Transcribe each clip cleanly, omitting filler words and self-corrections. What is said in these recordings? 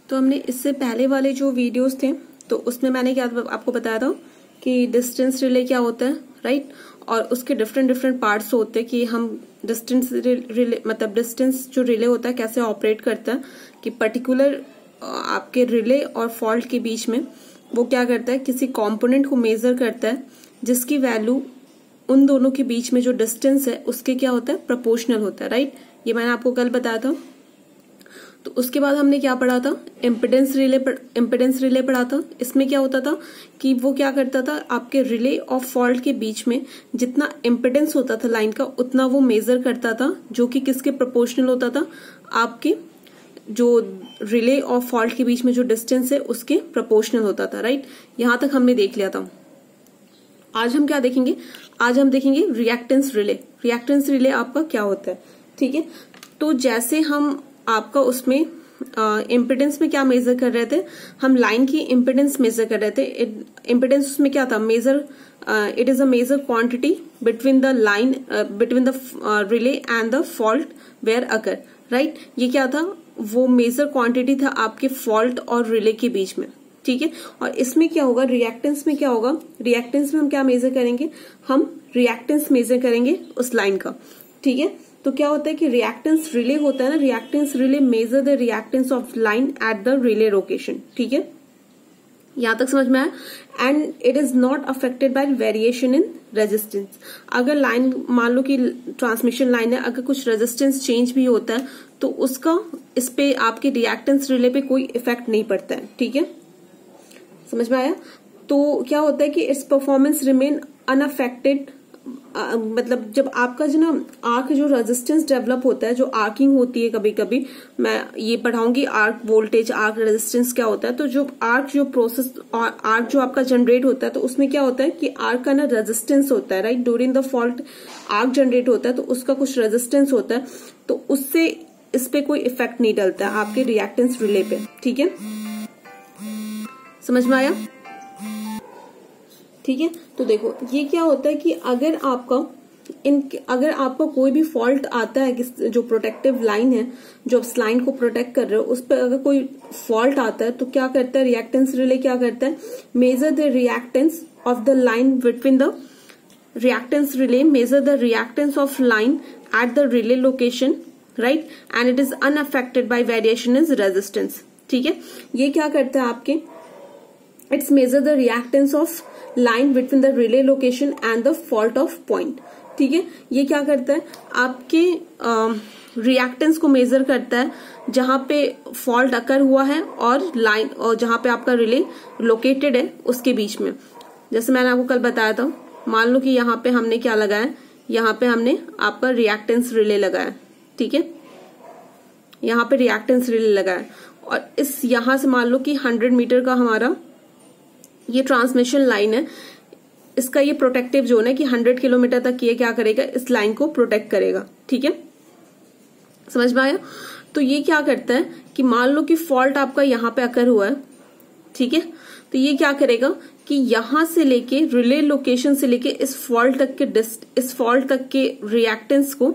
तो हमने इससे पहले वाले जो वीडियोस थे तो उसमें मैंने क्या आपको बताया था कि डिस्टेंस रिले क्या होता है, राइट। और उसके डिफरेंट पार्ट्स होते हैं कि हम डिस्टेंस रिले मतलब डिस्टेंस जो रिले होता है कैसे ऑपरेट करता है, कि पर्टिकुलर आपके रिले और फॉल्ट के बीच में वो क्या करता है, किसी कंपोनेंट को मेजर करता है जिसकी वैल्यू उन दोनों के बीच में जो डिस्टेंस है उसके क्या होता है, प्रोपोर्शनल होता है, राइट। ये मैंने आपको कल बताया था। तो उसके बाद हमने क्या पढ़ा था, इम्पिडेंस रिले पढ़ा था। इसमें क्या होता था कि वो क्या करता था, आपके रिले और फॉल्ट के बीच में जितना इम्पिडेंस होता था लाइन का उतना वो मेजर करता था, जो कि किसके प्रोपोर्शनल होता था, आपके जो रिले और फॉल्ट के बीच में जो डिस्टेंस है उसके प्रोपोर्शनल होता था, राइट। यहां तक हमने देख लिया था। आज हम क्या देखेंगे, आज हम देखेंगे रिएक्टेंस रिले। रिएक्टेंस रिले आपका क्या होता है, ठीक है। तो जैसे हम आपका उसमें इम्पिडेंस में क्या मेजर कर रहे थे, हम लाइन की इम्पिडेंस मेजर कर रहे थे। इम्पिडेंस उसमें क्या था, major it is a major quantity between the line between the relay and the fault where occur, right. ये क्या था, वो मेजर क्वांटिटी था आपके फॉल्ट और रिले के बीच में, ठीक है। और इसमें क्या होगा, रिएक्टेंस में क्या होगा, रिएक्टेंस में हम क्या मेजर करेंगे, हम रिएक्टेंस मेजर करेंगे उस लाइन का, ठीक है। तो क्या होता है कि रिएक्टेंस रिले होता है ना, reactance relay measure the reactance of line at the relay location, ठीक है। यहां तक समझ में आया। And it is not affected by variation in resistance. अगर लाइन मान लो कि ट्रांसमिशन लाइन है, अगर कुछ रेजिस्टेंस चेंज भी होता है तो उसका इस पे आपके रिएक्टेंस रिले पे कोई इफेक्ट नहीं पड़ता है, ठीक है। समझ में आया। तो क्या होता है कि इट्स परफॉर्मेंस रिमेन अनअफेक्टेड। मतलब जब आपका जो ना आर्क जो रेजिस्टेंस डेवलप होता है, जो आर्किंग होती है, कभी कभी मैं ये पढ़ाऊंगी आर्क वोल्टेज, आर्क रेजिस्टेंस क्या होता है। तो जो आर्क जो प्रोसेस और आर्क जो आपका जनरेट होता है तो उसमें क्या होता है कि आर्क का ना रेजिस्टेंस होता है, right. During the fault arc generate होता है तो उसका कुछ रेजिस्टेंस होता है, तो उससे इस पे कोई इफेक्ट नहीं डलता है आपके रिएक्टेंस रिले पे, ठीक है। समझ में आया, ठीक है। तो देखो ये क्या होता है कि अगर आपका कोई भी फॉल्ट आता है, जो प्रोटेक्टिव लाइन है, जो उस लाइन को प्रोटेक्ट कर रहे हो, उस पर अगर कोई फॉल्ट आता है तो क्या करता है रिएक्टेंस रिले, क्या करता है, measure the reactance of the line between the reactance relay measure the reactance of line at the relay location, right. And it is unaffected bye variation in resistance, ठीक है। ये क्या करता है आपके, it's measure the reactance of line between the relay location and the fault of point, ठीक है। ये क्या करता है, आपके रिएक्टेंस को मेजर करता है जहां पे फॉल्ट अकर हुआ है और लाइन, और जहां पे आपका रिले लोकेटेड है उसके बीच में। जैसे मैंने आपको कल बताया था, मान लो कि यहाँ पे हमने क्या लगाया, यहाँ पे हमने आपका रिएक्टेंस रिले लगाया, ठीक है। यहाँ पे रिएक्टेंस रिले लगाया और इस यहां से मान लो कि 100 मीटर का हमारा ये ट्रांसमिशन लाइन है, इसका ये प्रोटेक्टिव जोन है कि 100 किलोमीटर तक ये क्या करेगा, इस लाइन को प्रोटेक्ट करेगा, ठीक है। समझ में आया। तो ये क्या करता है कि मान लो कि फॉल्ट आपका यहाँ पे अकर हुआ है, ठीक है। तो ये क्या करेगा कि यहां से लेके रिले लोकेशन से लेके इस फॉल्ट तक के रिएक्टेंस को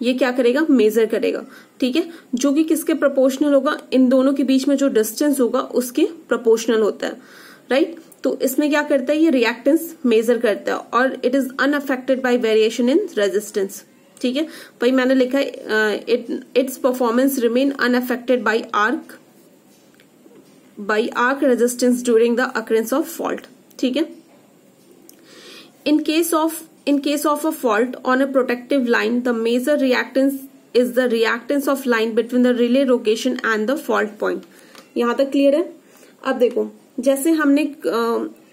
ये क्या करेगा, मेजर करेगा, ठीक है। जो कि किसके प्रोपोर्शनल होगा, इन दोनों के बीच में जो डिस्टेंस होगा उसके प्रोपोर्शनल होता है, राइट। तो इसमें क्या करता है, ये रिएक्टेंस मेजर करता है और it is unaffected bye variation in resistance, ठीक है। वही मैंने लिखा है, it's performance remain unaffected bye arc resistance during the occurrence of fault, ठीक है। In case of a fault on a protective line, the major reactance is the reactance of line between the relay location and the fault point. यहां तक clear है। अब देखो, जैसे हमने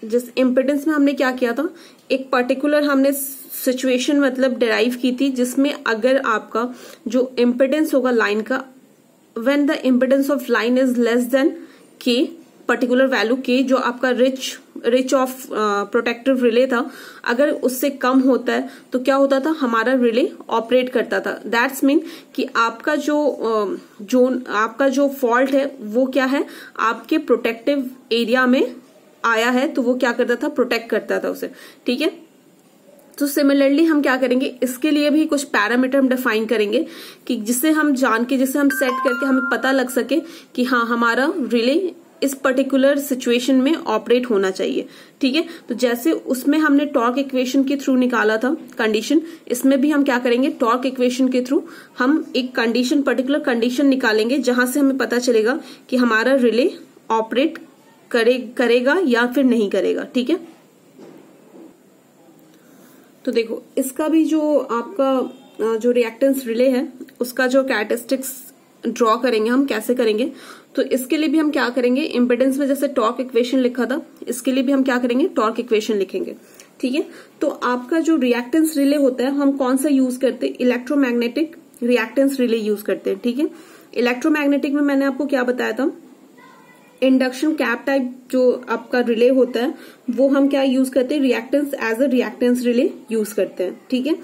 जिस इम्पिडेंस में हमने क्या किया था, एक पर्टिकुलर हमने सिचुएशन मतलब डिराइव की थी जिसमें अगर आपका जो इम्पिडेंस होगा लाइन का, when the impedance of line is less then के, पर्टिकुलर वैल्यू के, जो आपका रिच ऑफ प्रोटेक्टिव रिले था, अगर उससे कम होता है तो क्या होता था, हमारा रिले ऑपरेट करता था। दैट्स मीन कि आपका जो फॉल्ट है वो क्या है, आपके प्रोटेक्टिव एरिया में आया है, तो वो क्या करता था, प्रोटेक्ट करता था उसे, ठीक है। तो सिमिलरली हम क्या करेंगे, इसके लिए भी कुछ पैरामीटर हम डिफाइन करेंगे कि जिससे हम जान के, जिससे हम सेट करके हमें पता लग सके कि हाँ हमारा रिले इस पर्टिकुलर सिचुएशन में ऑपरेट होना चाहिए। ठीक है, तो जैसे उसमें हमने टॉर्क इक्वेशन के थ्रू निकाला था कंडीशन, इसमें भी हम क्या करेंगे, टॉर्क इक्वेशन के थ्रू हम एक कंडीशन, पर्टिकुलर कंडीशन निकालेंगे जहां से हमें पता चलेगा कि हमारा रिले ऑपरेट करेगा या फिर नहीं करेगा। ठीक है, तो देखो इसका भी जो आपका जो रिएक्टेंस रिले है उसका जो कैरेक्टरिस्टिक्स ड्रॉ करेंगे हम, कैसे करेंगे, तो इसके लिए भी हम क्या करेंगे, इम्पिडेंस में जैसे टॉर्क इक्वेशन लिखा था, इसके लिए भी हम क्या करेंगे, टॉर्क इक्वेशन लिखेंगे। ठीक है, तो आपका जो रिएक्टेंस रिले होता है हम कौन सा यूज करते हैं, इलेक्ट्रोमैग्नेटिक रिएक्टेंस रिले यूज करते हैं। ठीक है, इलेक्ट्रोमैग्नेटिक में मैंने आपको क्या बताया था, इंडक्शन कैप टाइप जो आपका रिले होता है वो हम क्या यूज करते हैं, reactance as a reactance relay use करते हैं। ठीक है,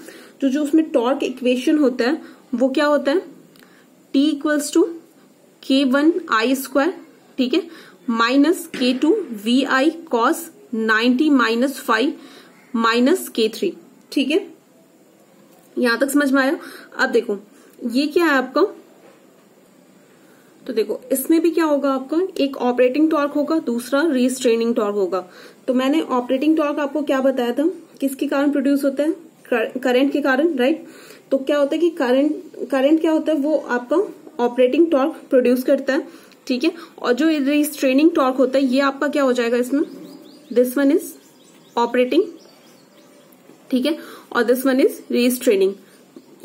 तो जो उसमें टॉर्क इक्वेशन होता है वो क्या होता है, T इक्वल्स टू K1I², ठीक है, minus K2VI cos 90 minus 5 minus K3। ठीक है, यहां तक समझ में आया। अब देखो ये क्या है आपका, तो देखो इसमें भी क्या होगा आपका, एक ऑपरेटिंग टॉर्क होगा, दूसरा रीस्ट्रेनिंग टॉर्क होगा। तो मैंने ऑपरेटिंग टॉर्क आपको क्या बताया था, किसके कारण प्रोड्यूस होता है, करंट के कारण, राइट। तो क्या होता है कि करंट क्या होता है, वो आपका ऑपरेटिंग टॉर्क प्रोड्यूस करता है। ठीक है, और जो रीस्ट्रेनिंग टॉर्क होता है ये आपका क्या हो जाएगा इसमें, दिस वन इज ऑपरेटिंग, ठीक है, और दिस वन इज रीस्ट्रेनिंग,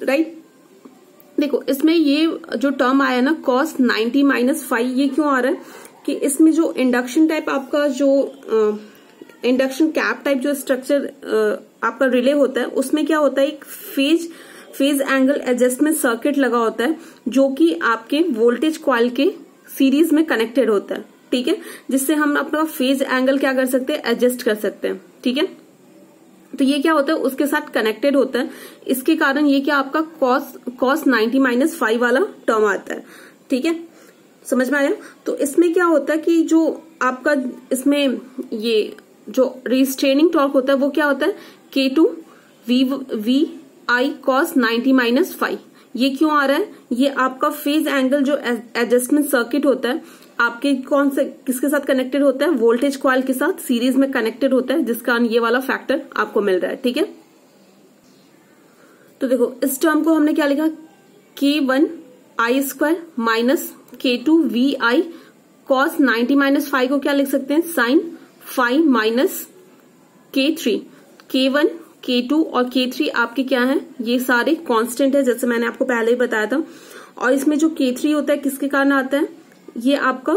राइट। देखो इसमें ये जो टर्म आया ना cos 90 माइनस 5, ये क्यों आ रहा है कि इसमें जो इंडक्शन टाइप आपका जो इंडक्शन कैप टाइप जो स्ट्रक्चर आपका रिले होता है उसमें क्या होता है, एक फेज एंगल एडजस्टमेंट सर्किट लगा होता है जो कि आपके वोल्टेज कॉइल के सीरीज में कनेक्टेड होता है। ठीक है, जिससे हम अपना फेज एंगल क्या कर सकते हैं, एडजस्ट कर सकते हैं। ठीक है, तो ये क्या होता है, उसके साथ कनेक्टेड होता है, इसके कारण ये क्या आपका cos 90 माइनस 5 वाला टर्म आता है। ठीक है, समझ में आया। तो इसमें क्या होता है कि जो आपका इसमें ये जो रिस्ट्रेनिंग टॉर्क होता है वो क्या होता है, K2VI cos 90 माइनस 5। ये क्यों आ रहा है, ये आपका फेज एंगल जो एडजस्टमेंट सर्किट होता है आपके कौन से किसके साथ कनेक्टेड होता है, वोल्टेज कॉइल के साथ सीरीज में कनेक्टेड होता है, जिस कारण ये वाला फैक्टर आपको मिल रहा है। ठीक है, तो देखो इस टर्म को हमने क्या लिखा, K1I² minus K2VI cos 90 minus 5 को क्या लिख सकते हैं, sign 5 minus K3। K1 K2 और K3 आपके क्या है, ये सारे कांस्टेंट है, जैसे मैंने आपको पहले ही बताया था। और इसमें जो K3 होता है किसके कारण आता है, ये आपका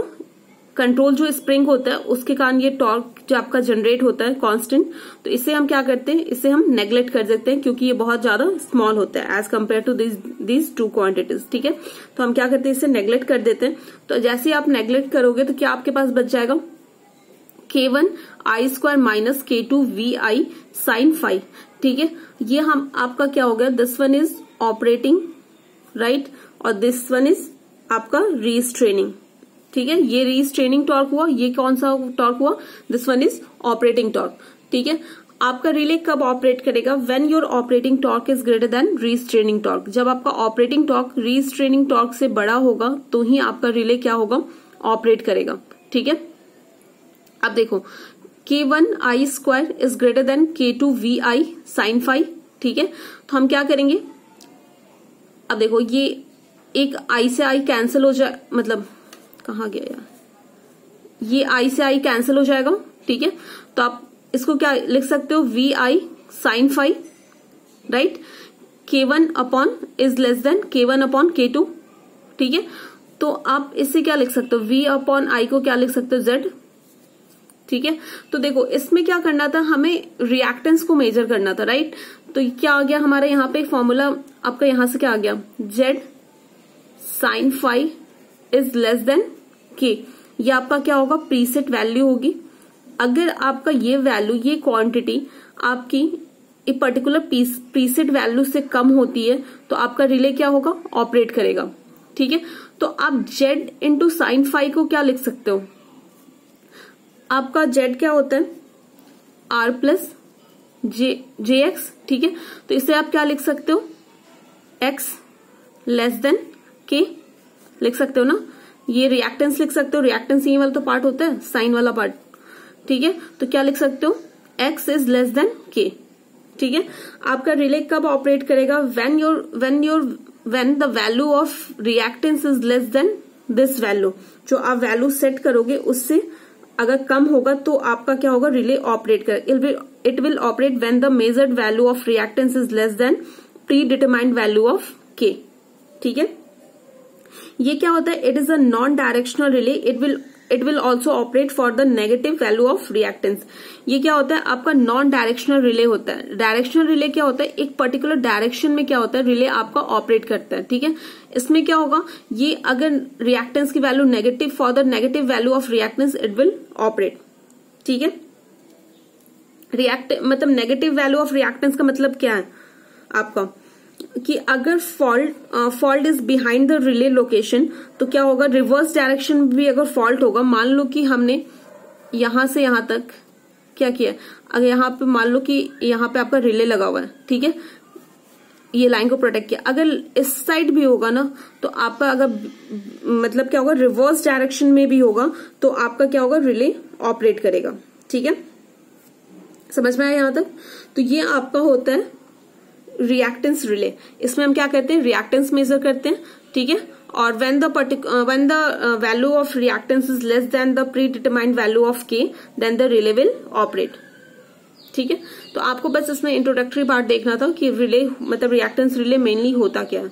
कंट्रोल जो स्प्रिंग होता है उसके कारण ये टॉर्क जो आपका जनरेट होता है कांस्टेंट। तो इसे हम क्या करते हैं, इसे हम नेग्लेक्ट कर देते हैं क्योंकि ये बहुत ज्यादा स्मॉल होता है as compare to this two quantities. ठीक है, तो हम क्या करते हैं, इसे नेग्लेक्ट कर देते हैं। तो जैसे ही आप नेग्लेक्ट करोगे तो क्या आपके पास बच जाएगा, K1I² माइनस K2VI sin 5। ठीक है, ये हम आपका क्या हो गया, this one is operating, right, और दिस वन इज आपका रीस्ट्रेनिंग। ठीक है, ये रीस्ट्रेनिंग टॉर्क हुआ, ये कौन सा टॉर्क हुआ, this one is operating torque. ठीक है, आपका रिले कब ऑपरेट करेगा, when your operating torque is greater than restraining torque. जब आपका ऑपरेटिंग टॉर्क रीस्ट्रेनिंग टॉर्क से बड़ा होगा तो ही आपका रिले क्या होगा, ऑपरेट करेगा। ठीक है, अब देखो K1I² is greater then K2VI sin 5। ठीक है, तो हम क्या करेंगे, अब देखो ये एक I से I कैंसिल हो जाए, मतलब कहाँ गया यार, ये I से I कैंसिल हो जाएगा। ठीक है, तो आप इसको क्या लिख सकते हो, VI sin 5, right, K1 upon is less then K1 upon K2। ठीक है, तो आप इससे क्या लिख सकते हो, V अपॉन I को क्या लिख सकते हो, Z। ठीक है, तो देखो इसमें क्या करना था, हमें रिएक्टेंस को मेजर करना था, राइट। तो क्या आ गया हमारा यहाँ पे फॉर्मूला आपका, यहां से क्या आ गया, Z sin 5 is less then K। ये आपका क्या होगा, प्रीसेट वैल्यू होगी। अगर आपका ये वैल्यू, ये क्वांटिटी आपकी एक पर्टिकुलर प्रीसेट वैल्यू से कम होती है तो आपका रिले क्या होगा, ऑपरेट करेगा। ठीक है, तो आप Z इंटू साइन 5 को क्या लिख सकते हो, आपका Z क्या होता है, R प्लस Jx, ठीक है। तो इसे आप क्या लिख सकते हो, x लेस देन k लिख सकते हो ना। ये रिएक्टेंस लिख सकते हो, रिएक्टेंस ये वाला तो पार्ट होता है, साइन वाला पार्ट, ठीक है। तो क्या लिख सकते हो, x is less then k, ठीक है। आपका रिले कब ऑपरेट करेगा, when the value of reactance is less then this value, जो आप वैल्यू सेट करोगे उससे अगर कम होगा तो आपका क्या होगा, रिले ऑपरेट करेगा। It will operate when the measured value of reactance is less then pre determined value of k, ठीक है। ये क्या होता है, it is a non directional relay, it will also operate for the negative value of reactance. ये क्या होता है, आपका नॉन डायरेक्शनल रिले होता है। डायरेक्शनल रिले क्या होता है, एक पर्टिकुलर डायरेक्शन में क्या होता है, रिले आपका ऑपरेट करता है, ठीक है। इसमें क्या होगा, ये अगर रिएक्टेंस की value negative, for the negative value of reactance it will operate, ठीक है। मतलब नेगेटिव वैल्यू ऑफ रिएक्टेंस का मतलब क्या है आपका, कि अगर fault is behind the relay location तो क्या होगा, रिवर्स डायरेक्शन में भी अगर फॉल्ट होगा, मान लो कि हमने यहां से यहां तक क्या किया, अगर यहाँ पे मान लो कि यहाँ पे आपका रिले लगा हुआ है, ठीक है, ये लाइन को प्रोटेक्ट किया, अगर इस साइड भी होगा ना तो आपका अगर मतलब क्या होगा, रिवर्स डायरेक्शन में भी होगा तो आपका क्या होगा, रिले ऑपरेट करेगा, ठीक है। समझ में आया यहाँ तक। तो ये आपका होता है रिएक्टेंस रिले। इसमें हम क्या करते हैं, रिएक्टेंस मेजर करते हैं, ठीक है। और when the value of reactance is less than the predetermined value of k, then the relay will operate, ठीक है। तो आपको बस इसमें इंट्रोडक्टरी पार्ट देखना था कि रिले मतलब रिएक्टेंस रिले मेनली होता क्या है।